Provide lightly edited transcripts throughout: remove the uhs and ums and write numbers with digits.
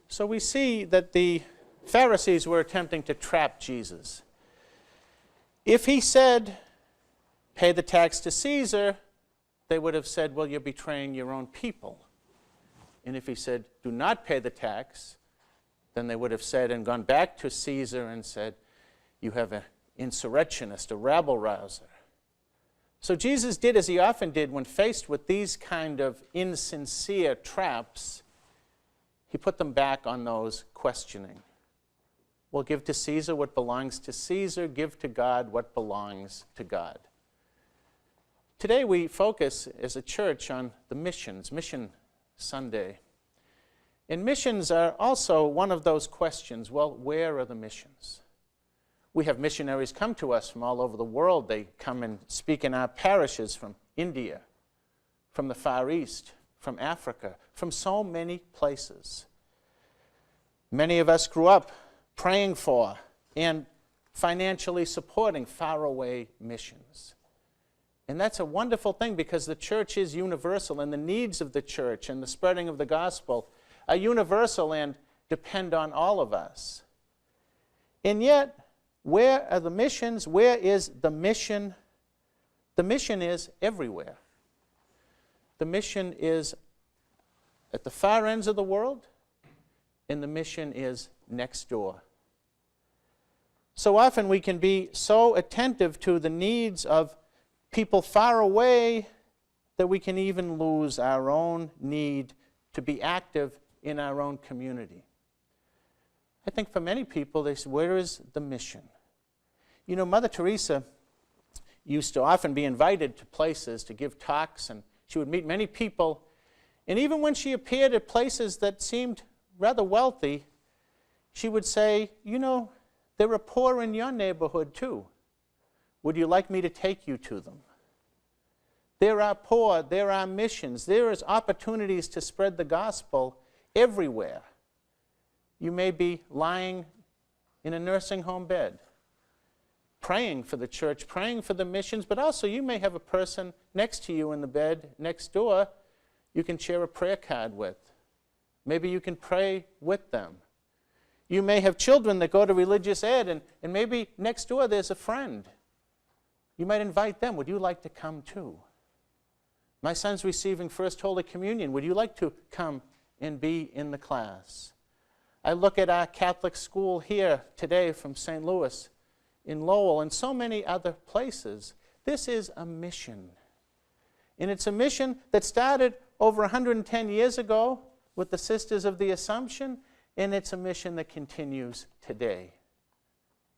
So we see that the Pharisees were attempting to trap Jesus. If he said, pay the tax to Caesar, they would have said, well, you're betraying your own people. And if he said, do not pay the tax, then they would have said and gone back to Caesar and said, you have an insurrectionist, a rabble-rouser. So Jesus did as he often did when faced with these kind of insincere traps. He put them back on those questioning. Well, give to Caesar what belongs to Caesar, give to God what belongs to God. Today we focus as a church on the missions, Mission Sunday. And missions are also one of those questions. Well, where are the missions? We have missionaries come to us from all over the world. They come and speak in our parishes from India, from the Far East, from Africa, from so many places. Many of us grew up praying for and financially supporting faraway missions. And that's a wonderful thing because the church is universal, and the needs of the church and the spreading of the gospel are universal and depend on all of us. And yet, where are the missions? Where is the mission? The mission is everywhere. The mission is at the far ends of the world, and the mission is next door. So often we can be so attentive to the needs of people far away that we can even lose our own need to be active in our own community. I think for many people, they say, where is the mission? You know, Mother Teresa used to often be invited to places to give talks, and she would meet many people. And even when she appeared at places that seemed rather wealthy, she would say, you know, there are poor in your neighborhood too. Would you like me to take you to them? There are poor, there are missions, there is opportunities to spread the gospel everywhere. You may be lying in a nursing home bed, praying for the church, praying for the missions, but also you may have a person next to you in the bed next door you can share a prayer card with. Maybe you can pray with them. You may have children that go to religious ed, and maybe next door there's a friend. You might invite them. Would you like to come too? My son's receiving First Holy Communion. Would you like to come and be in the class? I look at our Catholic school here today from St. Louis, in Lowell, and so many other places. This is a mission. And it's a mission that started over 110 years ago with the Sisters of the Assumption, and it's a mission that continues today.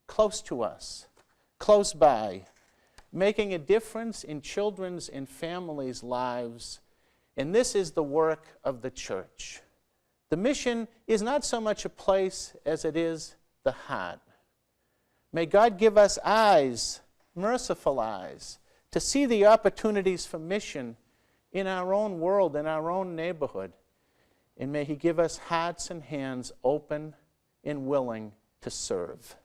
Close to us, close by, making a difference in children's and families' lives. And this is the work of the church. The mission is not so much a place as it is the heart. May God give us eyes, merciful eyes, to see the opportunities for mission in our own world, in our own neighborhood. And may He give us hearts and hands open and willing to serve.